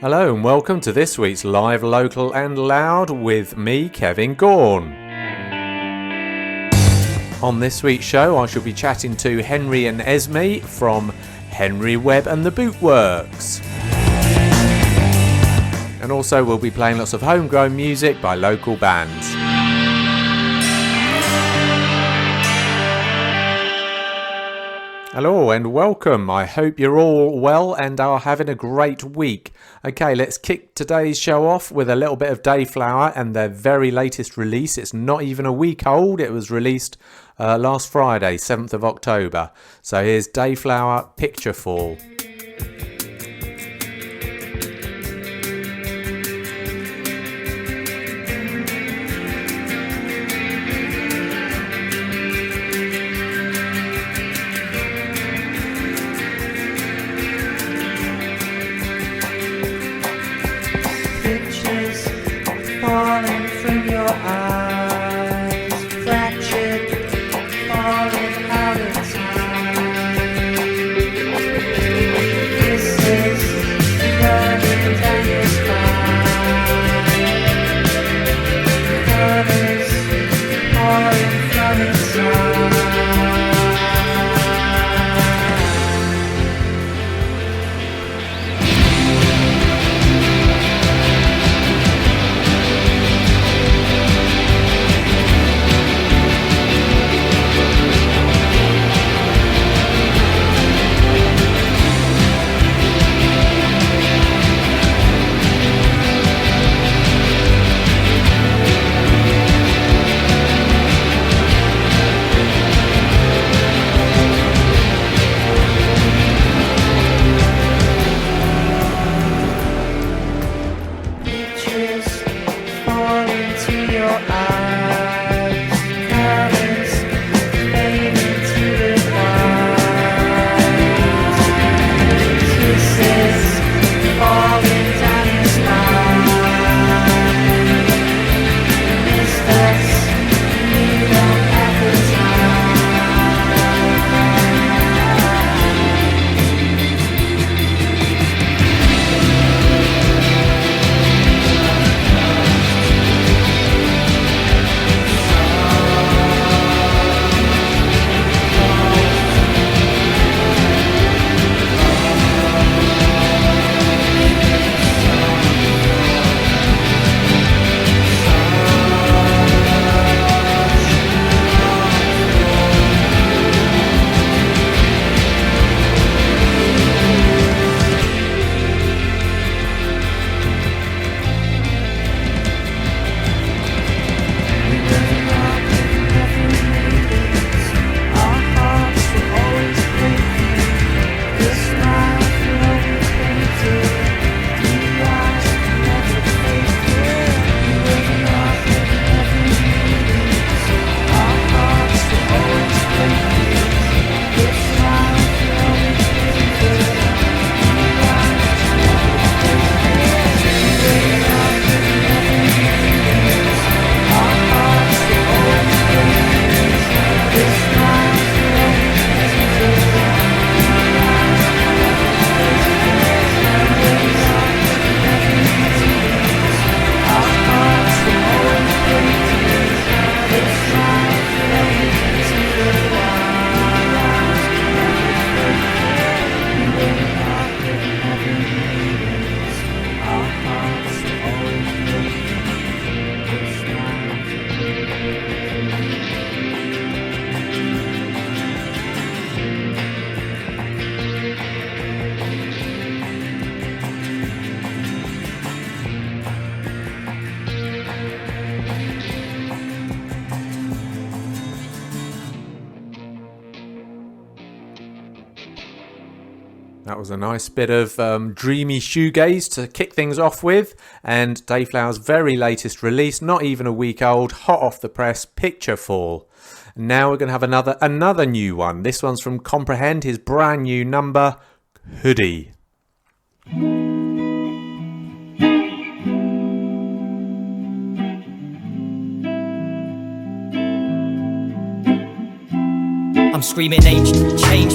Hello and welcome to this week's Live, Local and Loud with me, Kevin Gaughan. On this week's show I shall be chatting to Henry and Esme from Henry Webb The Bootworks. And also we'll be playing lots of homegrown music by local bands. Hello and welcome. I hope you're all well and are having a great week. Okay, let's kick today's show off with a little bit of Dayflower and their very latest release. It's not even a week old. It was released last Friday, 7th of October. So here's Dayflower, Picture Fall. Falling from your eyes, fractured, falling out of time. Kisses running down your spine. Colors pouring from inside. That was a nice bit of dreamy shoegaze to kick things off with, and Dayflower's very latest release, not even a week old, hot off the press, Picture Fall. Now we're going to have another new one. This one's from Comprehend, his brand new number, Hoodie. I'm screaming change,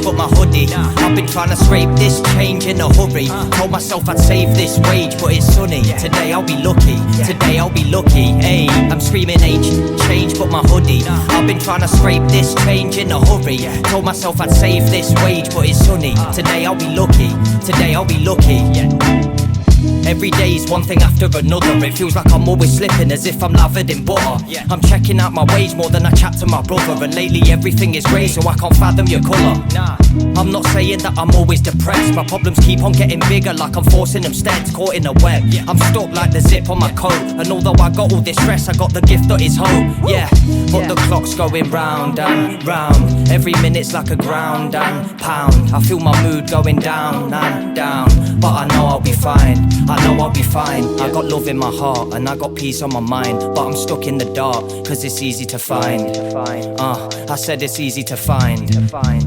but my hoodie. I've been trying to scrape this change in a hurry. Told myself I'd save this wage, but it's sunny. Today I'll be lucky, today I'll be lucky. Hey, I'm screaming change, but my hoodie. I've been trying to scrape this change in a hurry. Told myself I'd save this wage, but it's sunny. Today I'll be lucky, today I'll be lucky. Every day's one thing after another. It feels like I'm always slipping, as if I'm lathered in butter. I'm checking out my wage more than I chat to my brother. And lately everything is grey, so I can't fathom your colour. I'm not saying that I'm always depressed. My problems keep on getting bigger, like I'm forcing them steads, caught in a web. I'm stuck like the zip on my coat. And although I got all this stress, I got the gift that is hope. Yeah, but the clock's going round and round. Every minute's like a ground and pound. I feel my mood going down and down, but I know I'll be fine, I know I'll be fine. I got love in my heart and I got peace on my mind, but I'm stuck in the dark, cause it's easy to find. I said it's easy to find.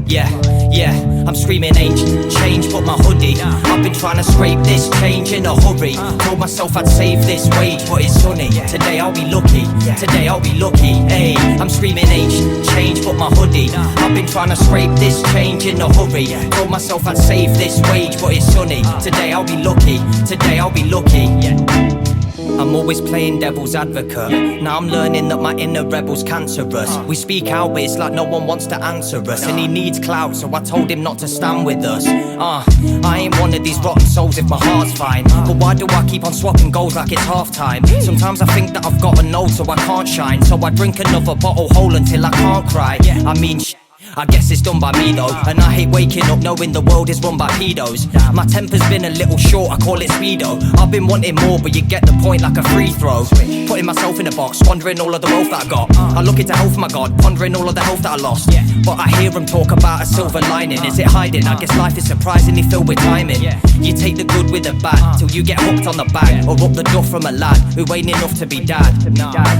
Yeah, I'm screaming change, but my hoodie. I've been trying to scrape this change in a hurry. Told myself I'd save this wage, but it's sunny. Today I'll be lucky, today I'll be lucky. Hey, I'm screaming change, but my hoodie. I've been trying to scrape this change in a hurry. Told myself I'd save this wage, but it's sunny. Today I'll be lucky, today I'll be lucky. I'm always playing devil's advocate. Now I'm learning that my inner rebel's cancerous. We speak out but it's like no one wants to answer us. And he needs clout, so I told him not to stand with us. I ain't one of these rotten souls if my heart's fine. But why do I keep on swapping goals like it's half time? Sometimes I think that I've got a nose so I can't shine. So I drink another bottle whole until I can't cry. I mean I guess it's done by me though. And I hate waking up knowing the world is run by pedos. My temper's been a little short, I call it speedo. I've been wanting more but you get the point like a free throw. Putting myself in a box, squandering all of the wealth that I got. I look into hell for my God, pondering all of the health that I lost. But I hear them talk about a silver lining. Is it hiding? I guess life is surprisingly filled with timing. You take the good with the bad till you get hooked on the bag, or up the duff from a lad who ain't enough to be dad.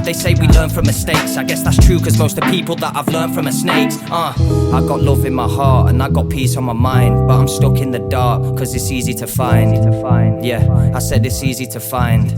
They say we learn from mistakes. I guess that's true cause most of the people that I've learned from are snakes. I got love in my heart and I got peace on my mind, but I'm stuck in the dark cause it's easy to find. Yeah, I said it's easy to find.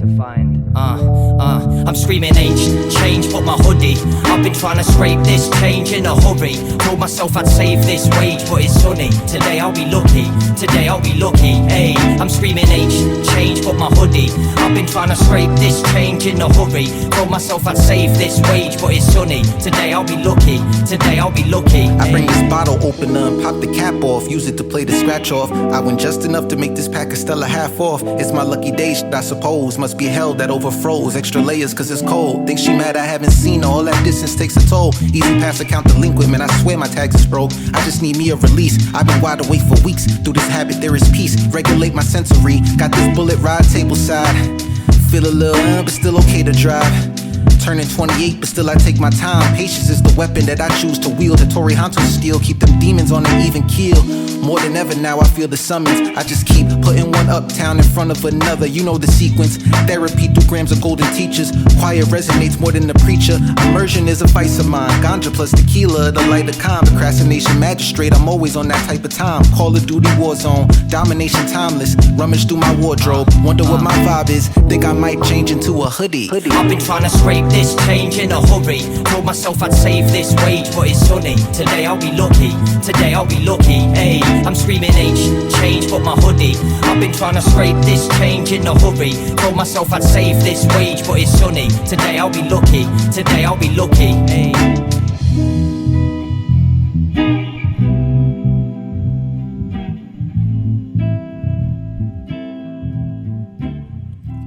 I'm screaming change, but my hoodie. I've been trying to scrape this change in a hurry. Told myself I'd save this wage, but it's sunny. Today I'll be lucky, today I'll be lucky. Hey, I'm screaming change, but my hoodie. I've been trying to scrape this change in a hurry. Told myself I'd save this wage, but it's sunny. Today I'll be lucky, today I'll be lucky. I bring this bottle opener and pop the cap off. Use it to play the scratch off. I win just enough to make this pack of Stella half off. It's my lucky day, I suppose. Must be hell that overfroze. Extra layers cause it's cold. Think she mad I haven't seen her. All that distance takes a toll. Easy pass account delinquent, man, I swear my tags is broke. I just need me a release. I've been wide awake for weeks. Through this habit there is peace. Regulate my sensory. Got this bullet ride table side. Feel a little but still okay to drive. Turning 28, but still I take my time. Patience is the weapon that I choose to wield. The Tory Honto steel, keep them demons on an even keel. More than ever now I feel the summons. I just keep putting one uptown in front of another. You know the sequence. Therapy through grams of golden teachers. Choir resonates more than the preacher. Immersion is a vice of mine. Ganja plus tequila, the light of calm. Procrastination magistrate, I'm always on that type of time. Call of Duty Warzone, domination timeless. Rummage through my wardrobe, wonder what my vibe is. Think I might change into a hoodie. I've been trying to scrape this change in a hurry. Told myself I'd save this wage, but it's sunny. Today I'll be lucky, today I'll be lucky. Hey, I'm screaming change, but my hoodie. I've been trying to scrape this change in a hurry. Told myself I'd save this wage, but it's sunny. Today I'll be lucky, today I'll be lucky. Hey.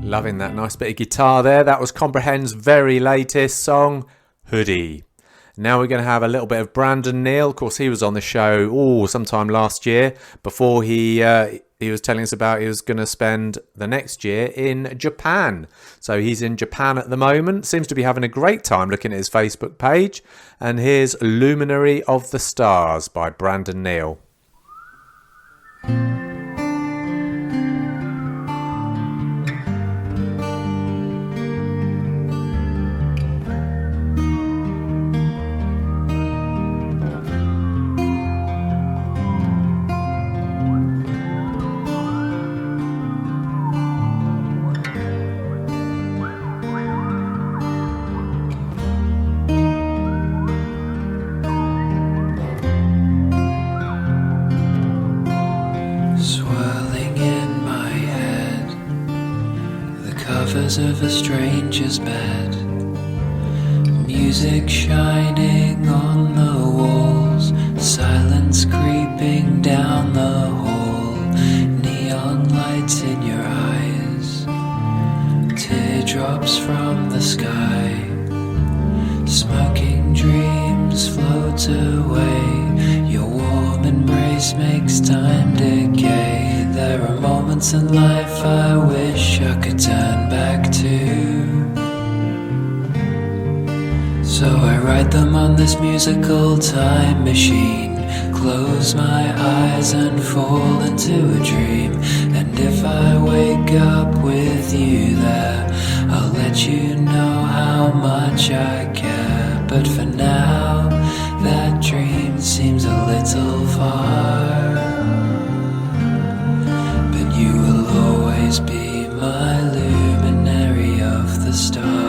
Loving that nice bit of guitar there. That was Comprehend's very latest song, Hoodie. Now we're going to have a little bit of Brandon Neal. Of course, he was on the show sometime last year before he was telling us about he was going to spend the next year in Japan. So he's in Japan at the moment. Seems to be having a great time looking at his Facebook page. And here's Luminary of the Stars by Brandon Neal. shadows of a stranger's bed. Music shining on the walls, silence creeping down the hall, neon lights in your eyes, teardrops from the sky, smoking dreams float away, your warm embrace makes time decay. There are moments in life I wish I could turn back to, so I write them on this musical time machine, close my eyes and fall into a dream. And if I wake up with you there, I'll let you know how much I care. But for now, that dream seems a little far, but you will always be my luminary of the stars.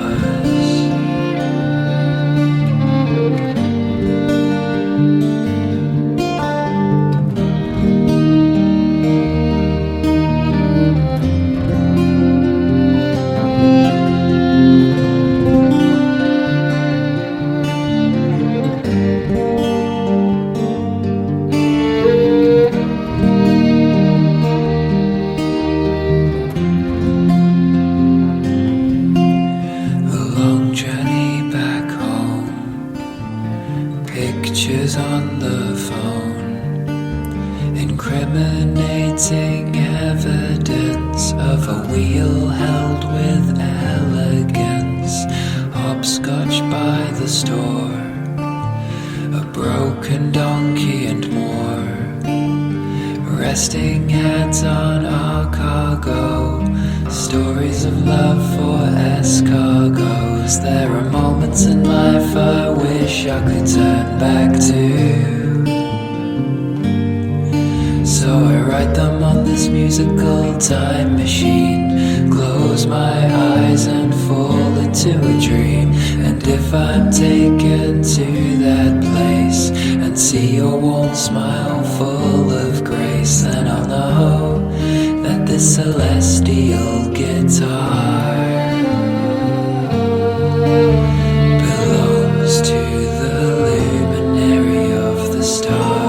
Pictures on the phone, incriminating evidence of a wheel held with elegance, hopscotch by the store, a broken donkey and more, resting heads on our cargo, stories of love for escargots. There are moments in life I wish I could turn back to, so I write them on this musical time machine, close my eyes and fall into a dream. And if I'm taken to that place and see your warm smile full of grace, then I'll know that this celestial guitar belongs to the luminary of the stars.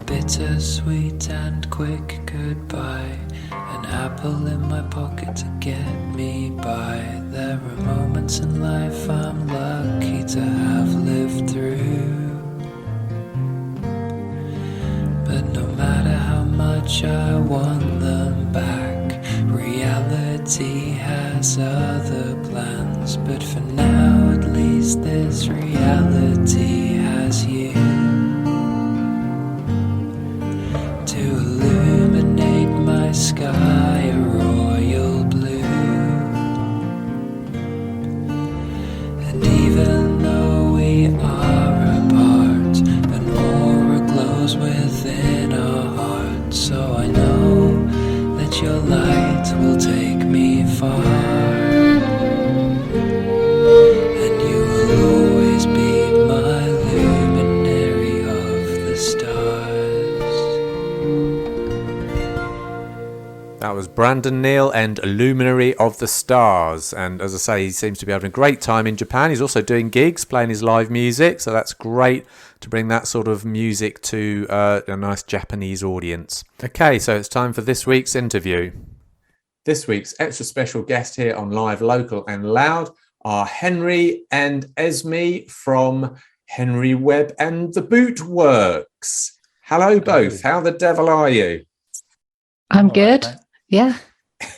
Bittersweet and quick goodbye, an apple in my pocket to get me by. There are moments in life I'm lucky to have lived through, but no matter how much I want them back, reality has other plans. But for now at least this reality has you to illuminate my sky a royal blue. And even though we are apart, an aura glows within our hearts, so I know that your light will take me far, and you will always be my luminary of the stars. That was Brandon Neal and Luminary of the Stars. And as I say, he seems to be having a great time in Japan. He's also doing gigs, playing his live music. So that's great to bring that sort of music to a nice Japanese audience. Okay, so it's time for this week's interview. This week's extra special guest here on Live, Local and Loud are Henry and Esme from Henry Webb and The Bootworks. Hello both. How the devil are you? I'm good. Yeah.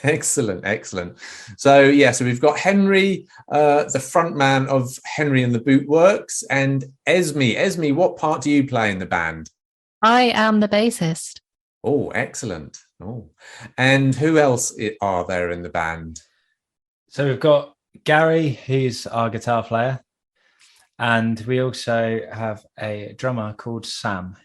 Excellent, excellent. So we've got Henry, the front man of Henry and the Bootworks, and Esme. Esme, what part do you play in the band? I am the bassist. Oh, excellent. Oh, and who else are there in the band? So we've got Gary, who's our guitar player, and we also have a drummer called Sam.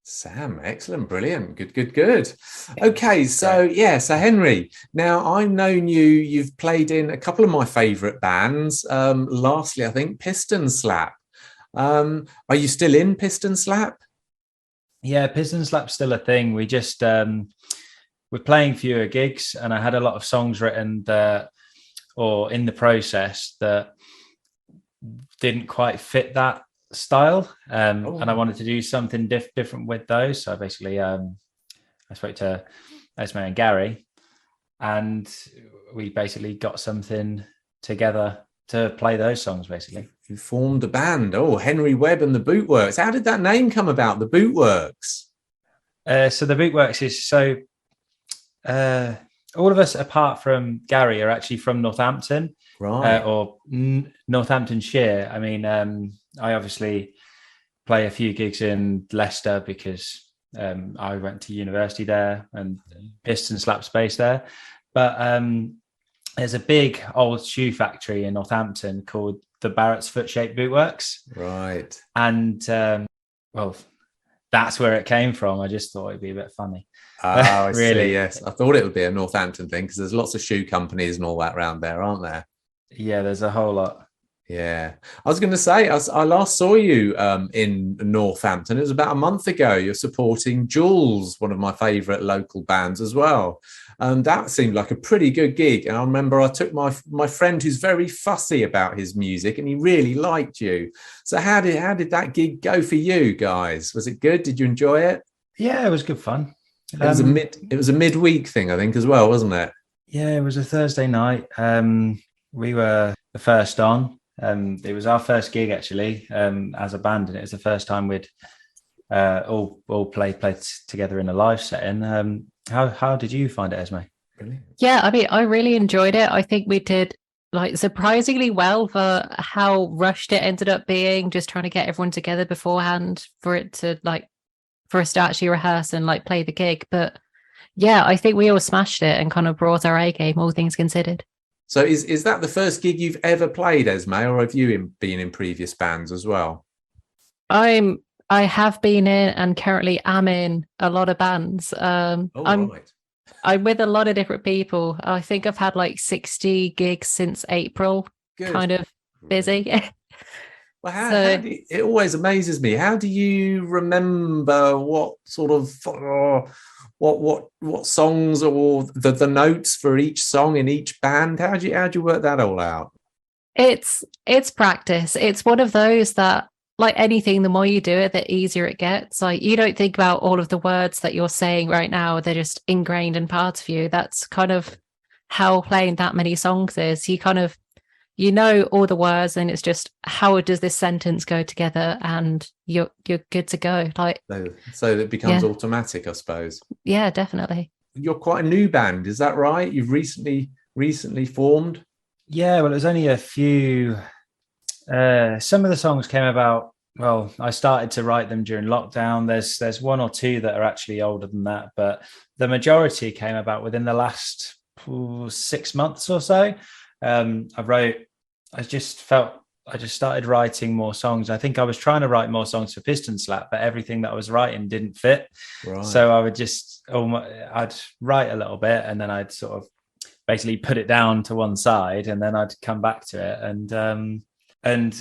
Sam, excellent, brilliant, good. Okay, so Henry. Now I've known you. You've played in a couple of my favourite bands. Lastly, I think Piston Slap. Are you still in Piston Slap? Yeah, Piston Slap's still a thing. We just we're playing fewer gigs, and I had a lot of songs written that, or in the process, that didn't quite fit that style, and I wanted to do something different with those. So basically, I spoke to Esme and Gary, and we basically got something together to play those songs. Basically, you formed a band. Oh, Henry Webb and the Bootworks. How did that name come about? The Bootworks. So the Bootworks is so. All of us, apart from Gary, are actually from Northampton, right? Or Northamptonshire. I mean, I obviously play a few gigs in Leicester because I went to university there, and Piston Slap's based there. But there's a big old shoe factory in Northampton called the Barrett's Foot-Shaped Bootworks, right? And well, that's where it came from. I just thought it'd be a bit funny. Oh, I really? See, yes. I thought it would be a Northampton thing because there's lots of shoe companies and all that around there, aren't there? Yeah, there's a whole lot. Yeah. I was going to say, I last saw you in Northampton. It was about a month ago. You're supporting Jules, one of my favourite local bands as well. And that seemed like a pretty good gig. And I remember I took my friend who's very fussy about his music, and he really liked you. So how did that gig go for you guys? Was it good? Did you enjoy it? Yeah, it was good fun. It was a midweek thing, I think, as well, wasn't it? Yeah, it was a Thursday night. We were the first on. It was our first gig actually, as a band, and it was the first time we'd all played together in a live setting. How did you find it, Esme? Brilliant. Yeah, I mean, I really enjoyed it. I think we did like surprisingly well for how rushed it ended up being, just trying to get everyone together beforehand for it to for us to actually rehearse and play the gig. But yeah, I think we all smashed it and kind of brought our A game, all things considered. So is that the first gig you've ever played, Esme, or have you been in previous bands as well? I have been in and currently am in a lot of bands. Right. I'm with a lot of different people. I think I've had 60 gigs since April. Good. Kind of busy. Well, it always amazes me. How do you remember what sort of what songs or the notes for each song in each band? How do you work that all out? It's practice. It's one of those that, like anything, the more you do it, the easier it gets. You don't think about all of the words that you're saying right now. They're just ingrained in parts of you. That's kind of how playing that many songs is. You know all the words, and it's just how does this sentence go together, and you're good to go. So it becomes automatic, I suppose. Yeah, definitely. You're quite a new band, is that right? You've recently formed. Yeah, well, it was only a few. Some of the songs came about. Well, I started to write them during lockdown. There's one or two that are actually older than that, but the majority came about within the last 6 months or so. I just started writing more songs. I think I was trying to write more songs for Piston Slap, but everything that I was writing didn't fit. Right. So I would I'd write a little bit, and then I'd sort of basically put it down to one side, and then I'd come back to it. And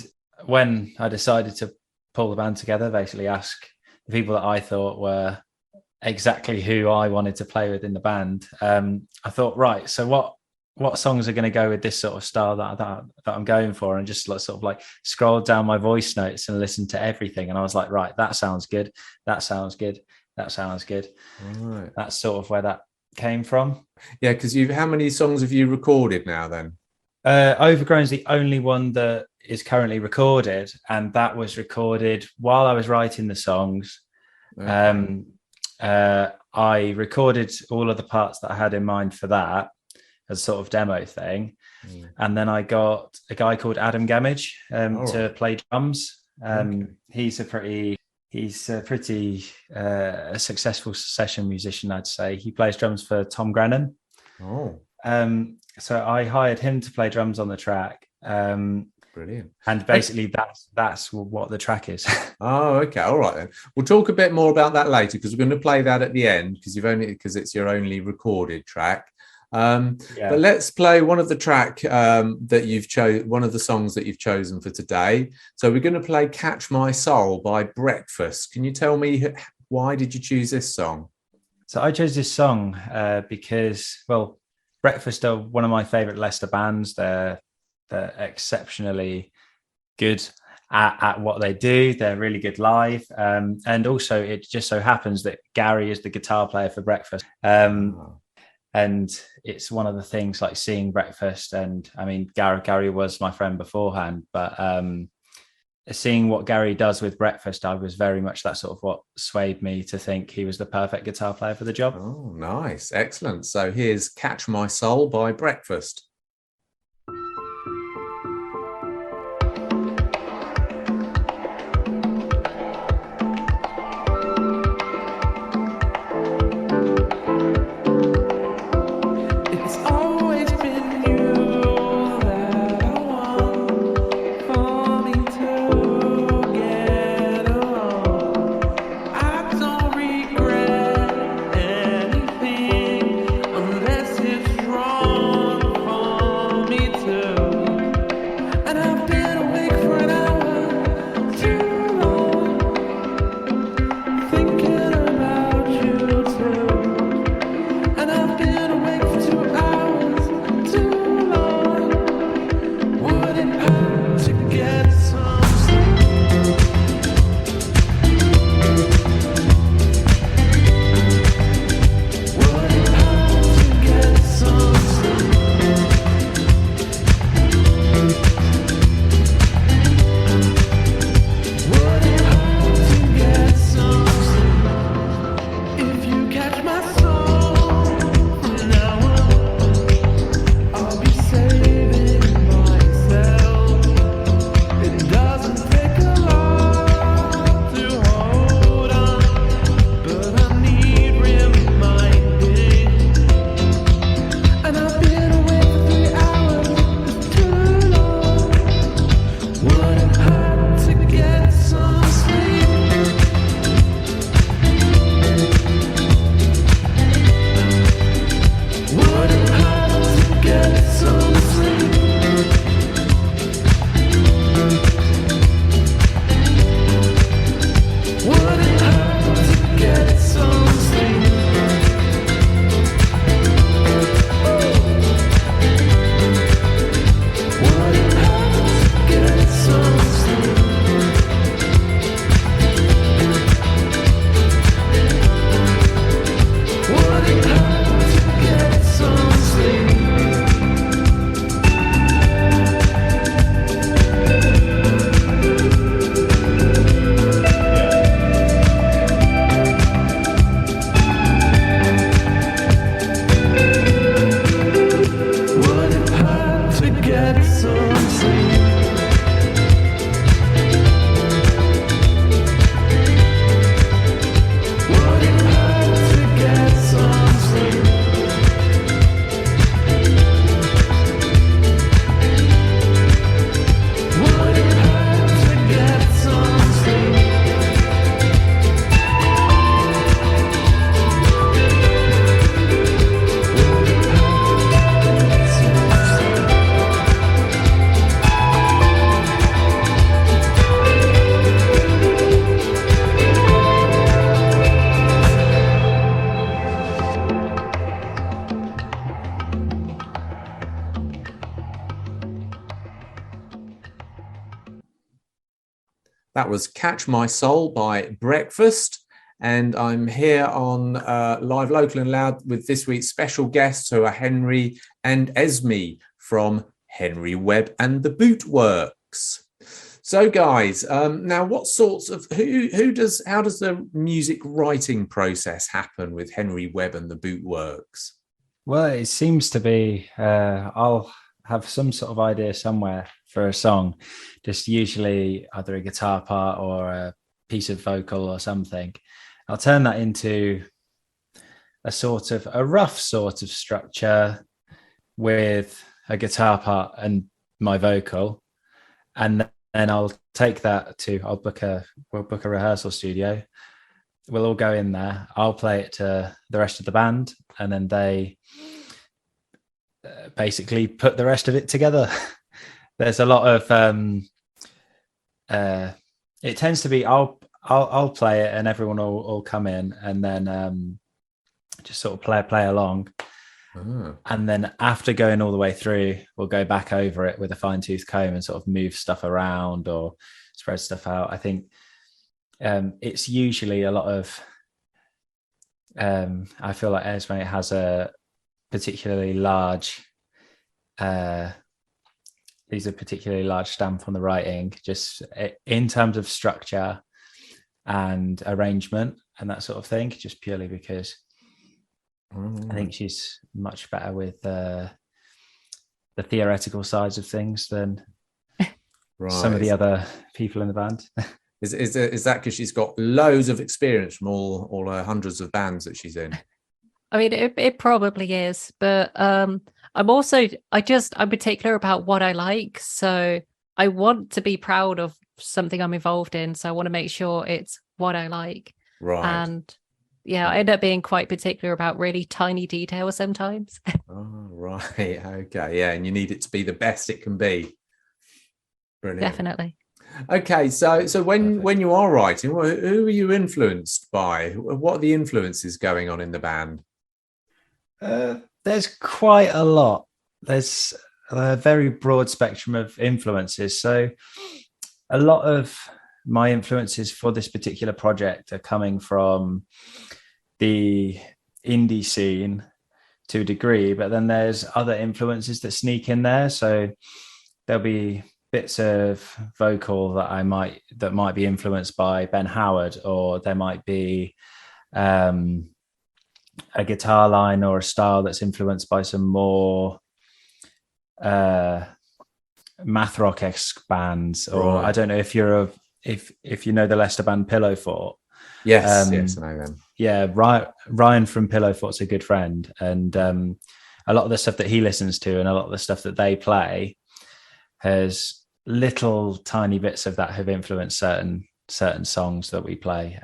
when I decided to pull the band together, basically ask the people that I thought were exactly who I wanted to play with in the band, I thought, right, so what songs are going to go with this sort of style that I'm going for, and just scroll down my voice notes and listen to everything, and I was like, right, that sounds good, that sounds good, that sounds good. Right. That's sort of where that came from. Yeah, because how many songs have you recorded now then? Overgrown's the only one that is currently recorded, and that was recorded while I was writing the songs. Okay. I recorded all of the parts that I had in mind for that as sort of demo thing. And then I got a guy called Adam Gamage to play drums. Okay. He's a pretty He's a pretty successful session musician, I'd say. He plays drums for Tom Grennan. Oh, So I hired him to play drums on the track. brilliant. And basically that's what the track is. Oh, okay. All right then. We'll talk a bit more about that later because we're going to play that at the end because it's your only recorded track. But let's play one of the track that you've chosen, one of the songs that you've chosen for today. So we're going to play "Catch My Soul" by Breakfast. Can you tell me why did you choose this song? So I chose this song because, well, Breakfast are one of my favorite Leicester bands. They're exceptionally good at what they do. They're really good live. And also it just so happens that Gary is the guitar player for Breakfast. And it's one of the things, like seeing Breakfast, and I mean, Gary was my friend beforehand, but seeing what Gary does with Breakfast, I was very much that sort of what swayed me to think he was the perfect guitar player for the job. Oh, nice. Excellent. So here's "Catch My Soul" by Breakfast. It's always been you that I want for me to get along. I don't regret anything unless it's wrong for me to. And I've been awake for an hour too long, thinking about you too. And I've been awake for 2 hours too long. Would it hurt to get some sleep? Would it hurt to get some sleep? Would it hurt to get some sleep? If you catch my soul from now on, I'll be saving myself. It doesn't take a lot to hold on, but I need reminding. And I've been awake for 3 hours, it's too long. Would it hurt to get some sleep? Would it hurt to get some sleep? Would it hurt to get some sleep? Would it hurt to get some sleep? Would it hurt to get some sleep? Would it hurt to get some sleep? Would it hurt to get some sleep? Would it hurt to get some sleep? That was "Catch My Soul" by Breakfast. And I'm here on Live Local and Loud with this week's special guests, who are Henry and Esme from Henry Webb and The Bootworks. So guys, now what sorts of how does the music writing process happen with Henry Webb and The Bootworks? Well, it seems to be I'll have some sort of idea somewhere for a song, just usually either a guitar part or a piece of vocal or something, I'll turn that into a rough sort of structure with a guitar part and my vocal, and then I'll take that we'll book a rehearsal studio. We'll all go in there. I'll play it to the rest of the band, and then they basically put the rest of it together. There's a lot of it tends to be I'll play it and everyone will come in, and then just sort of play along. And then after going all the way through, we'll go back over it with a fine-tooth comb and sort of move stuff around or spread stuff out. I think it's usually a lot of I feel like Esme has a particularly large leaves a particularly large stamp on the writing, just in terms of structure and arrangement and that sort of thing, just purely because I think she's much better with the theoretical sides of things than some of the other people in the band. Is that because she's got loads of experience from all her hundreds of bands that she's in? I mean, it probably is, but I'm particular about what I like. So I want to be proud of something I'm involved in. So I want to make sure it's what I like. Right. And yeah, I end up being quite particular about really tiny details sometimes. Oh, right. Okay. Yeah. And you need it to be the best it can be. Brilliant. Definitely. Okay. So when you are writing, who are you influenced by? What are the influences going on in the band? There's quite a lot. There's a very broad spectrum of influences. So a lot of my influences for this particular project are coming from the indie scene to a degree, but then there's other influences that sneak in there. So there'll be bits of vocal that might be influenced by Ben Howard, or there might be a guitar line or a style that's influenced by some more math rock-esque bands, or I don't know if you're if you know the Leicester band Pillow Fort. Yes, yes, I know them. Yeah, Ryan from Pillow Fort's a good friend, and a lot of the stuff that he listens to and a lot of the stuff that they play has little tiny bits of that have influenced certain songs that we play.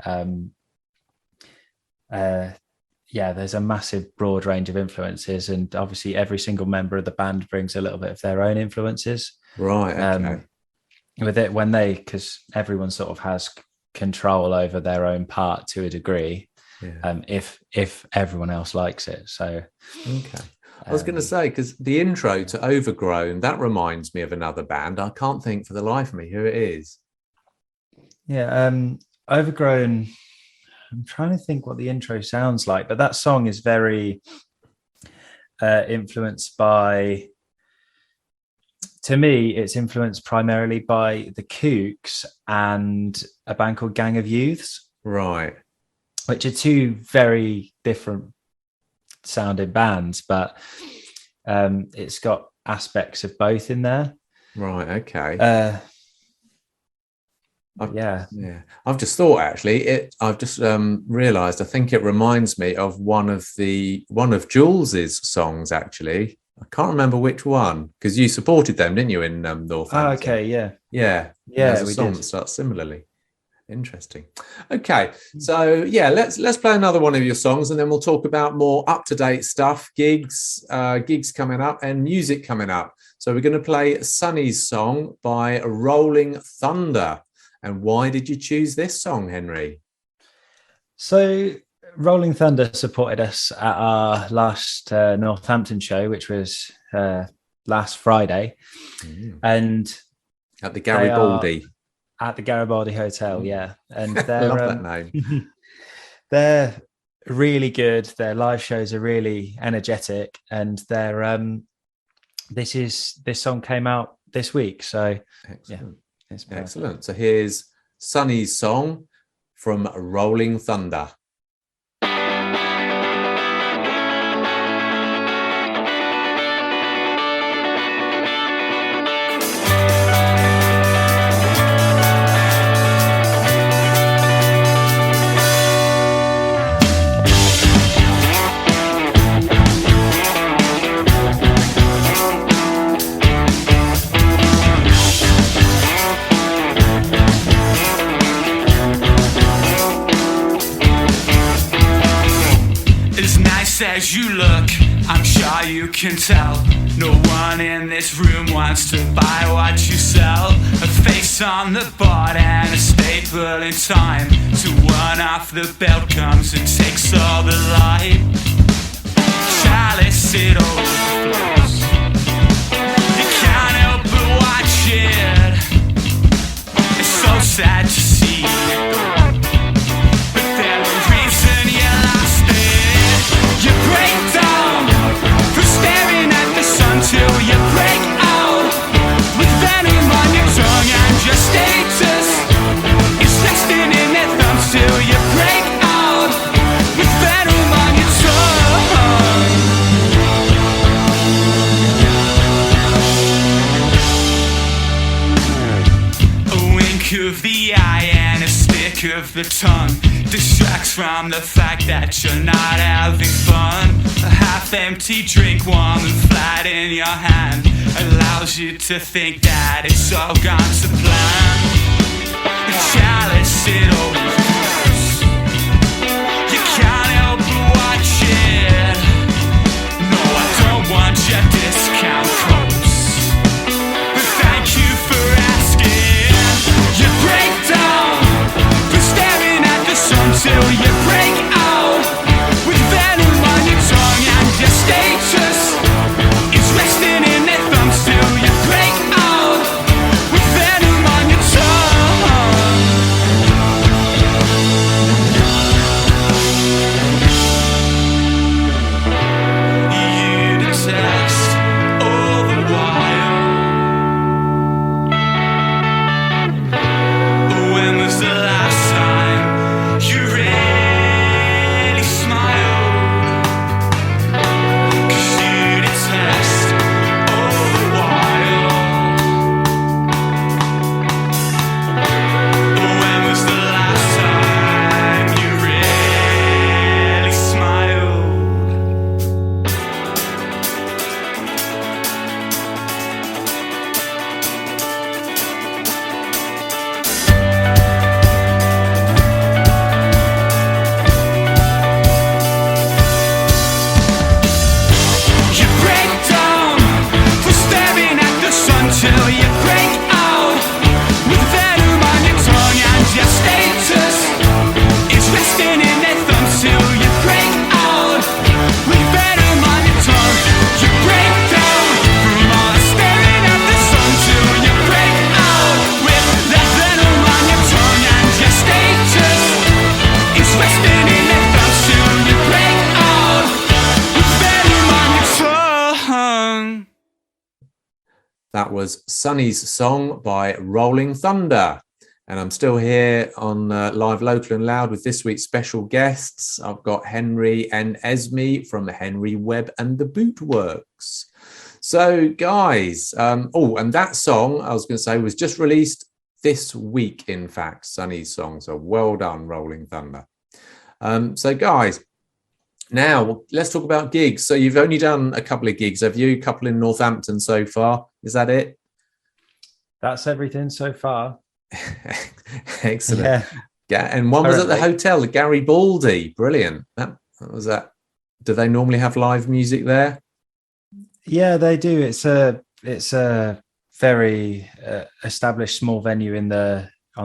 Yeah, there's a massive broad range of influences, and obviously every single member of the band brings a little bit of their own influences. Right. Okay. With it, because everyone sort of has control over their own part to a degree, if everyone else likes it. So okay. I was going to say, because the intro to Overgrown, that reminds me of another band. I can't think for the life of me who it is. Yeah, Overgrown, I'm trying to think what the intro sounds like, but that song is very influenced by, to me, it's influenced primarily by the Kooks and a band called Gang of Youths. Right. Which are two very different sounding bands, but it's got aspects of both in there. Right. Okay. Yeah. I've just thought, actually, I've just realised. I think it reminds me of one of Jules's songs. Actually, I can't remember which one, because you supported them, didn't you, in Northampton? Oh, okay. Yeah. There's a song that starts similarly. Interesting. Okay, so yeah, let's play another one of your songs, and then we'll talk about more up-to-date stuff, gigs coming up, and music coming up. So we're going to play Sunny's song by Rolling Thunder. And why did you choose this song, Henry? So Rolling Thunder supported us at our last Northampton show, which was last Friday, and at the Garibaldi. At the Garibaldi Hotel, yeah. And I love that name. They're really good. Their live shows are really energetic, and this song came out this week. So excellent. Yeah, it's excellent. So here's Sunny's song from Rolling Thunder. as you look, I'm sure you can tell. No one in this room wants to buy what you sell. A face on the board and a staple in time. To one off the belt comes and takes all the light. Chalice, it overflows. You can't help but watch it. It's so sad to see it go. But there's a reason you lost it. You break down from staring at the sun till you break out with venom on your tongue, and your status is resting in their thumbs till you break out with venom on your tongue. A wink of the eye and a stick of the tongue distracts from the fact that you're not having fun. A half-empty drink warm and flat in your hand allows you to think that it's all gone to plan. The chalice, it overflows. You can't help but watch it. No, I don't want your discount codes, but thank you for asking. You break down for staring at the sun till you break out with venom on your tongue, and your status is resting in their thumbs till you break out with venom on your tongue. You detest all the while. When was the last time you really smiled? 'Cause you detest all the while. When was the last time you really smiled? You break down for staring at the sun till you break out with venom on your tongue, and your status is resting in their thumbs till you break out with venom on your tongue. You break down from all the staring at the sun till you break out with that venom on your tongue, and your status is resting in their thumbs till you break out with venom on your tongue. That was Sonny's song by Rolling Thunder. And I'm still here on Live Local and Loud with this week's special guests. I've got Henry and Esme from Henry Webb and The Bootworks. So, guys, and that song, I was going to say, was just released this week, in fact, Sonny's song. So well done, Rolling Thunder. So, guys, now let's talk about gigs. So you've only done a couple of gigs, have you? A couple in Northampton so far. Is that it? That's everything so far. Excellent. Yeah. And one was at the Currently. hotel, the Garibaldi. Brilliant. That was that. Do they normally have live music there? Yeah, they do. It's a very established small venue on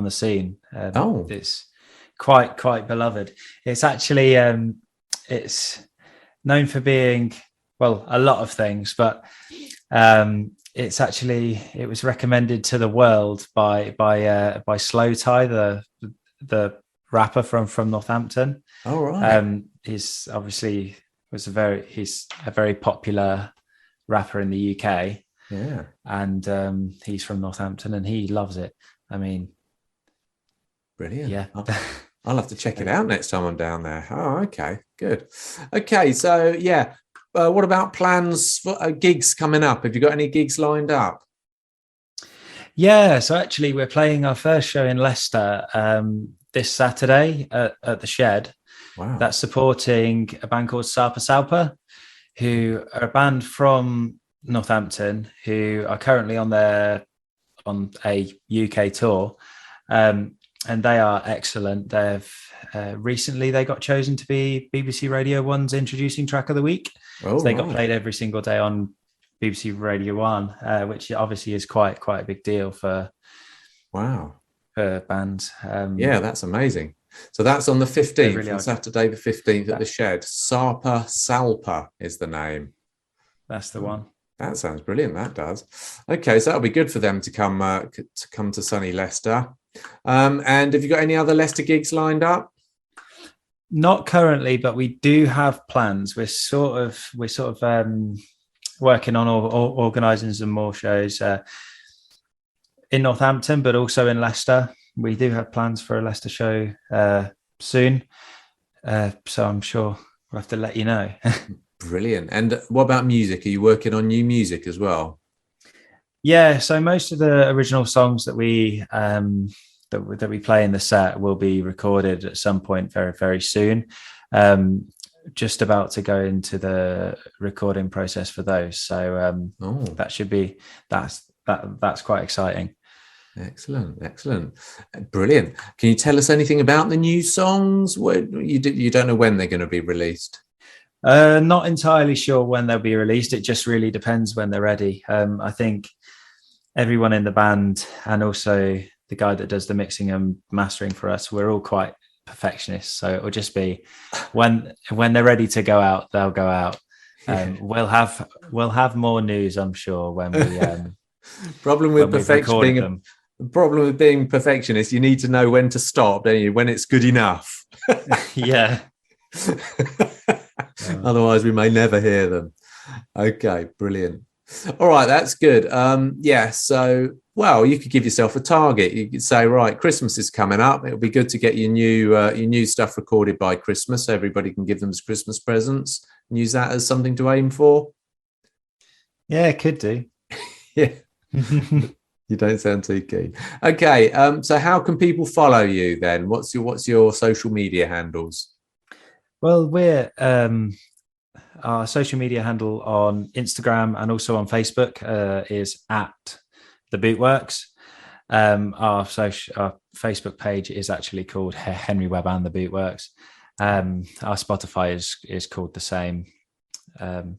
the scene. It's quite beloved. It's actually it's known for being, well, a lot of things, but it was recommended to the world by Slow Tie, the rapper from Northampton. Oh, right. He's obviously he's a very popular rapper in the UK. Yeah. And he's from Northampton and he loves it. I mean, brilliant. Yeah. I'll have to check it out next time I'm down there. Oh, okay, good. Okay, so yeah, what about plans for gigs coming up? Have you got any gigs lined up? Yeah, so actually we're playing our first show in Leicester this Saturday at the Shed. Wow. That's supporting a band called Sarpa Salpa, who are a band from Northampton who are currently on a UK tour. and they are excellent. They've recently they got chosen to be BBC Radio 1's introducing track of the week. Oh, So they got right. played every single day on BBC Radio 1, which obviously is quite a big deal for Wow. bands. Yeah, that's amazing. So that's on the They 15th, really on are. Saturday the 15th at the Shed. Sarpa Salpa is the name. That's the one. That sounds brilliant. That does. Okay, so that'll be good for them to come to sunny Leicester. And have you got any other Leicester gigs lined up? Not currently, but we do have plans. We're sort of working on organising some more shows in Northampton, but also in Leicester. We do have plans for a Leicester show soon, so I'm sure we'll have to let you know. Brilliant. And what about music? Are you working on new music as well? Yeah, so most of the original songs that we that we play in the set will be recorded at some point very, very soon. Just about to go into the recording process for those, so that should be that's quite exciting. Excellent, brilliant. Can you tell us anything about the new songs? You don't know when they're going to be released? Not entirely sure when they'll be released. It just really depends when they're ready. I think everyone in the band, and also the guy that does the mixing and mastering for us, we're all quite perfectionists. So it'll just be when they're ready to go out, they'll go out. We'll have more news, I'm sure, when we problem with perfection problem with being perfectionist, you need to know when to stop, don't you? When it's good enough. Yeah. Otherwise we may never hear them. Okay, brilliant. All right, that's good. So well, you could give yourself a target. You could say, right, Christmas is coming up, it'll be good to get your new stuff recorded by Christmas so everybody can give them as Christmas presents and use that as something to aim for. Yeah, it could do. Yeah. You don't sound too keen. Okay, so how can people follow you then? What's your social media handles? Well, we're our social media handle on Instagram and also on Facebook is at The Bootworks. Our Facebook page is actually called Henry Webb and The Bootworks. Our Spotify is called the same, and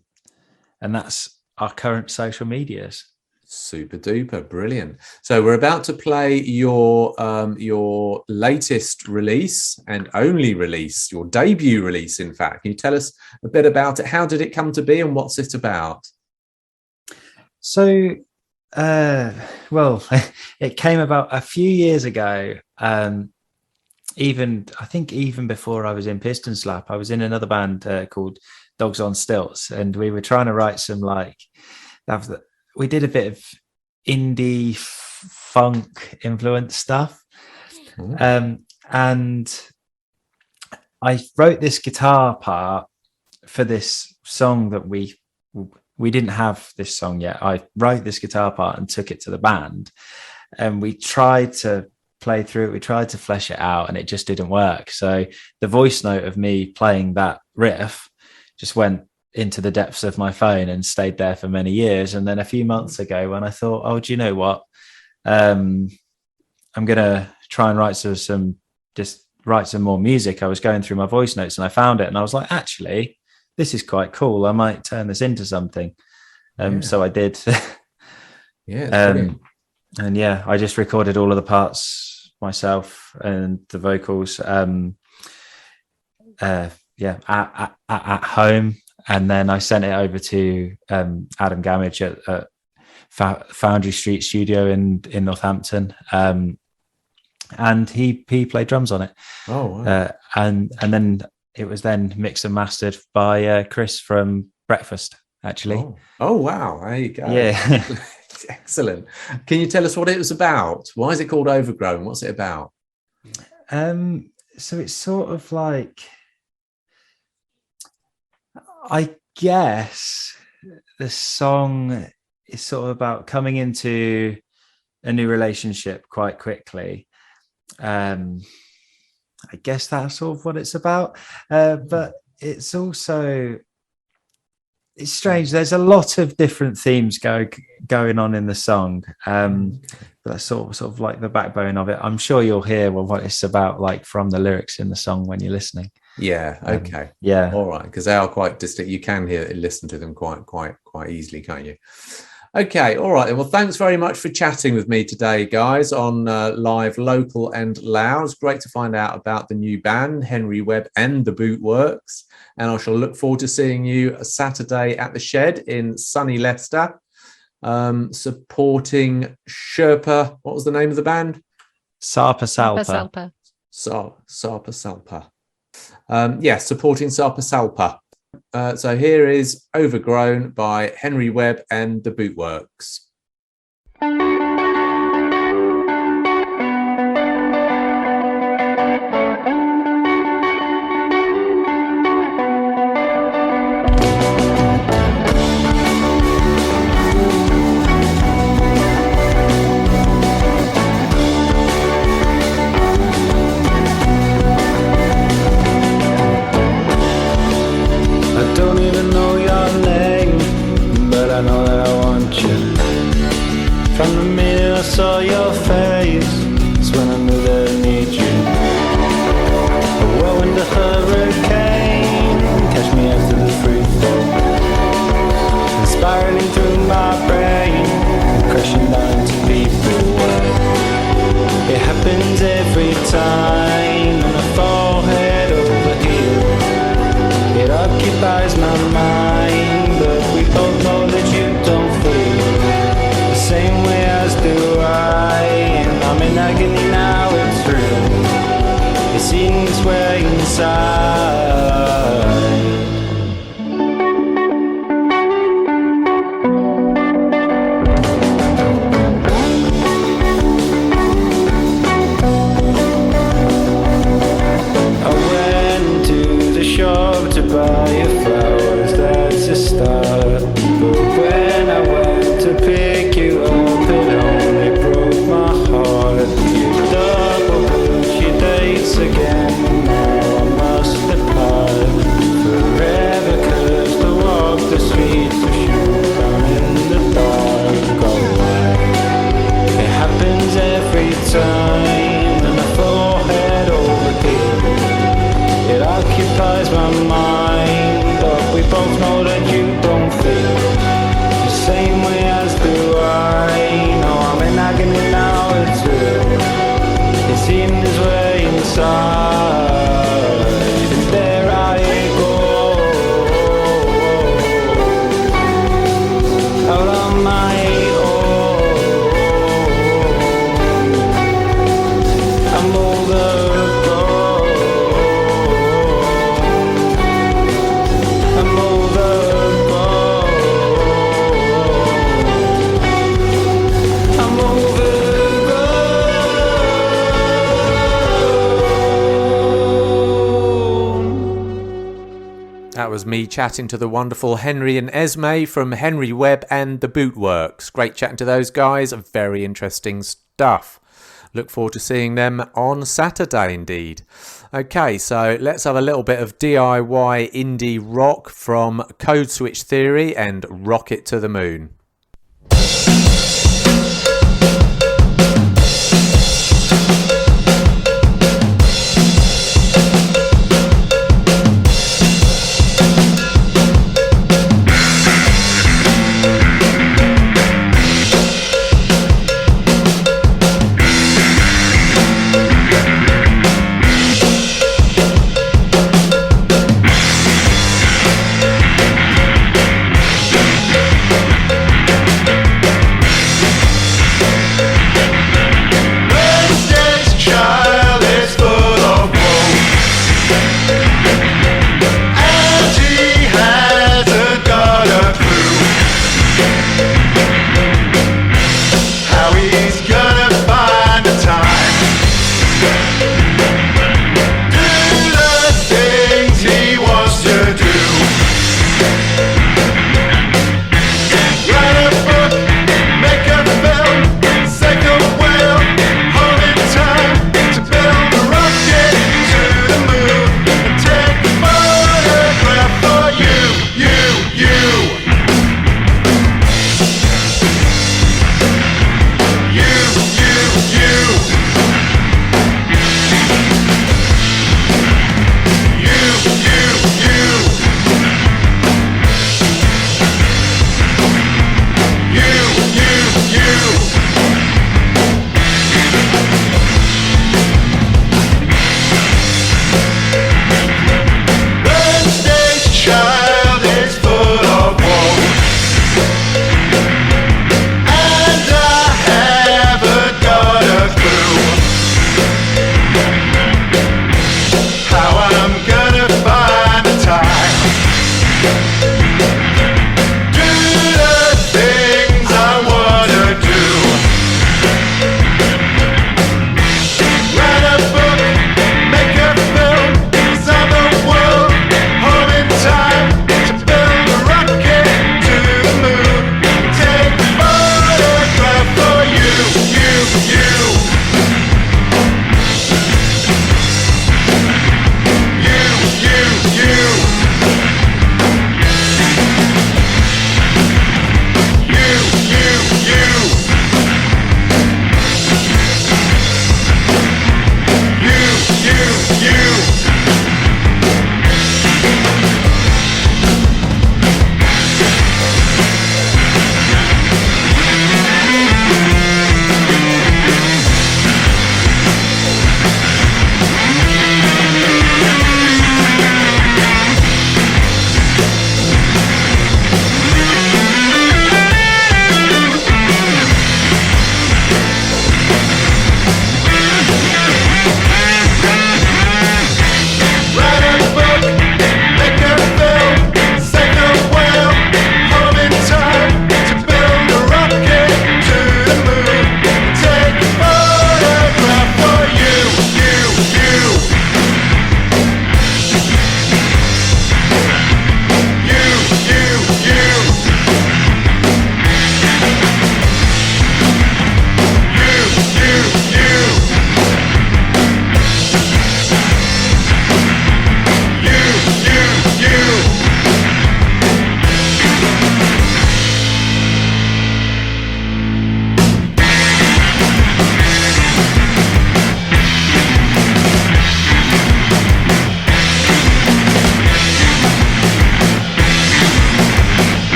that's our current social medias. Super duper, brilliant. So we're about to play your latest release and only release, your debut release, in fact. Can you tell us a bit about it? How did it come to be and what's it about? So, well, it came about a few years ago. Even before I was in Piston Slap, I was in another band called Dogs on Stilts, and we were trying to write some we did a bit of indie funk influence stuff. And I wrote this guitar part for this song that we didn't have this song yet. I wrote this guitar part and took it to the band, and we tried to play through it. We tried to flesh it out and it just didn't work. So the voice note of me playing that riff just went into the depths of my phone and stayed there for many years. And then a few months ago, when I thought, oh, do you know what? I'm going to try and write some more music. I was going through my voice notes and I found it and I was like, actually, this is quite cool. I might turn this into something. So I did. Yeah. And yeah, I just recorded all of the parts myself and the vocals at home. And then I sent it over to Adam Gamage at Foundry Street Studio in Northampton, and he played drums on it. Oh, wow. And then it was then mixed and mastered by Chris from Breakfast, actually. Oh wow! There you go. Yeah, excellent. Can you tell us what it was about? Why is it called Overgrown? What's it about? So it's sort of like, I guess the song is sort of about coming into a new relationship quite quickly. I guess that's sort of what it's about. But it's also it's strange. There's a lot of different themes going on in the song. That's sort of like the backbone of it. I'm sure you'll hear what it's about, like from the lyrics in the song when you're listening. Yeah. Okay. Yeah. All right. Because they are quite distinct. You can listen to them quite easily, can't you? Okay. All right. Well, thanks very much for chatting with me today, guys, on Live, Local and Loud. It's great to find out about the new band, Henry Webb and the Bootworks. And I shall look forward to seeing you Saturday at the Shed in sunny Leicester, supporting Sherpa. What was the name of the band? Sarpa Salpa. Salpa. Sarpa Salpa. Supporting Sarpa Salpa. So here is Overgrown by Henry Webb and the Bootworks. I don't even know your name, but I know that I want you. From the minute I saw your face, it's when I knew that I need you. A whirlwind, a hurricane, catch me after the free fall. And spiraling through my brain, crashing down to people. It happens every time, and I fall head over heels. It occupies my mind, but we both know that you don't feel the same way as do I. And I'm in agony now, it's real. It's eating its way inside. I went to the shop to buy your flowers, that's a start. But when I went to pick you up, it only broke my heart. You double booked your dates again, and now I must depart forever, 'cause to walk the streets of Gaughan in the dark. Go away. It happens every time, and I fall head over heels. It occupies my mind, but we both know that you don't feel the same way as do I. No, I'm in agony now, it's real. It's eating its way inside, and there I go, out on my own. I'm overgrown. I'm overgrown. I'm overgrown. That was me chatting to the wonderful Henry and Esme from Henry Webb and the Bootworks. Great chatting to those guys. Very interesting stuff. Look forward to seeing them on Saturday indeed. Okay, so let's have a little bit of DIY indie rock from Code Switch Theory and Rocket to the Moon.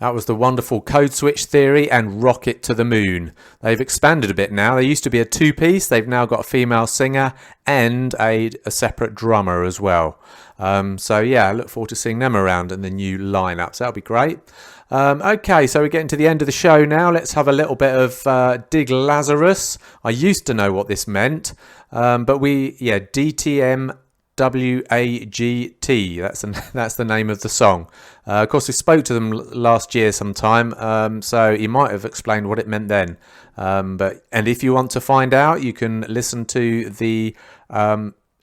That was the wonderful Code Switch Theory and Rocket to the Moon. They've expanded a bit now. They used to be a two-piece. They've now got a female singer and a separate drummer as well. So yeah, I look forward to seeing them around in the new lineup. So that'll be great. Okay, so we're getting to the end of the show now. Let's have a little bit of Dig Lazarus. I used to know what this meant, but DTM WAGT. That's the name of the song. Of course, we spoke to them last year sometime, so you might have explained what it meant then. And if you want to find out, you can listen to the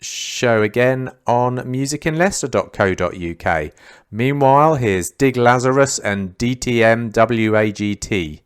show again on musicinleicester.co.uk. Meanwhile, here's Dig Lazarus and DTM WAGT.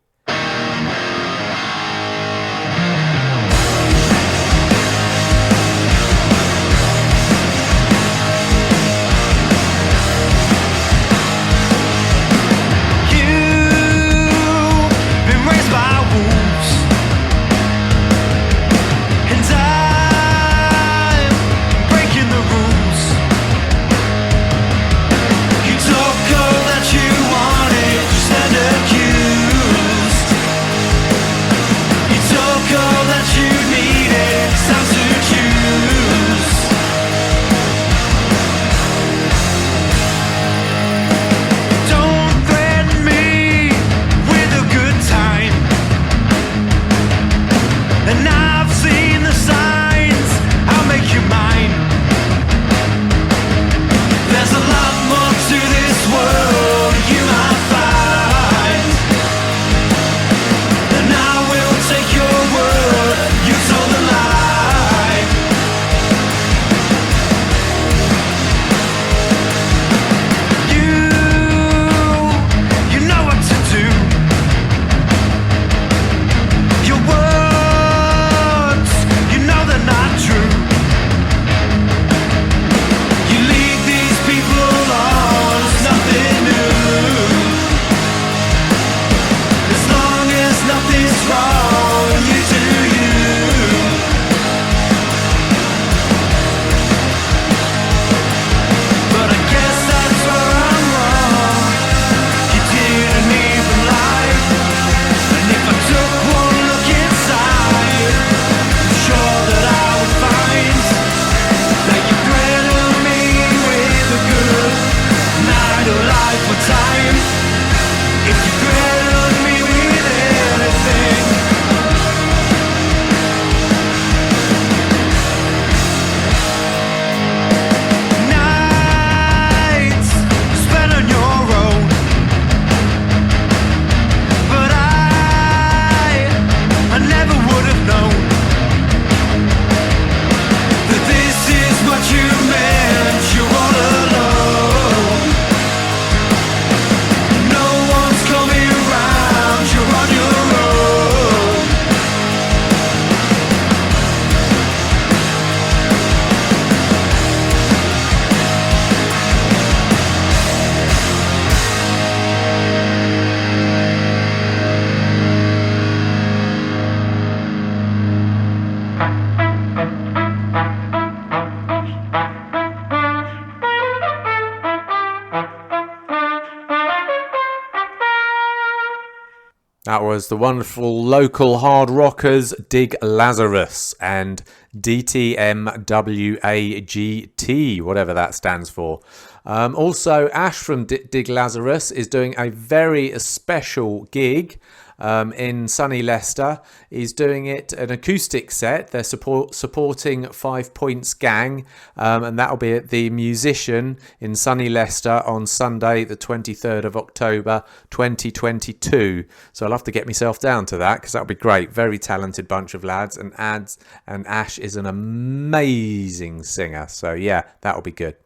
That was the wonderful local hard rockers Dig Lazarus and DTMWAGT, whatever that stands for. Also, Ash from Dig Lazarus is doing a very special gig in sunny Leicester. He's doing it an acoustic set. They're supporting 5 Points Gang, and that'll be at the Musician in sunny Leicester on Sunday the 23rd of October 2022. So I'll have to get myself down to that because that'll be great. Very talented bunch of lads, and Ash is an amazing singer. So yeah, that'll be good.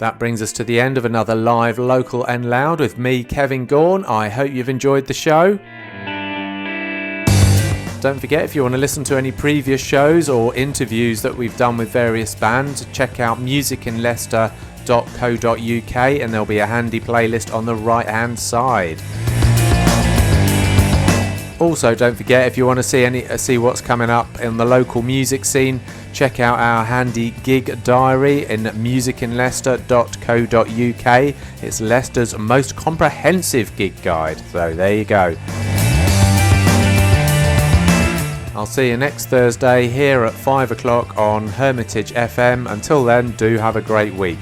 That brings us to the end of another live Local and Loud with me, Kevin Gaughan. I hope you've enjoyed the show. Don't forget, if you want to listen to any previous shows or interviews that we've done with various bands, check out musicinleicester.co.uk and there'll be a handy playlist on the right hand side. Also, don't forget, if you want to see what's coming up in the local music scene, check out our handy gig diary in musicinleicester.co.uk. It's Leicester's most comprehensive gig guide, so there you go. I'll see you next Thursday here at 5 o'clock on Hermitage FM. Until then, do have a great week.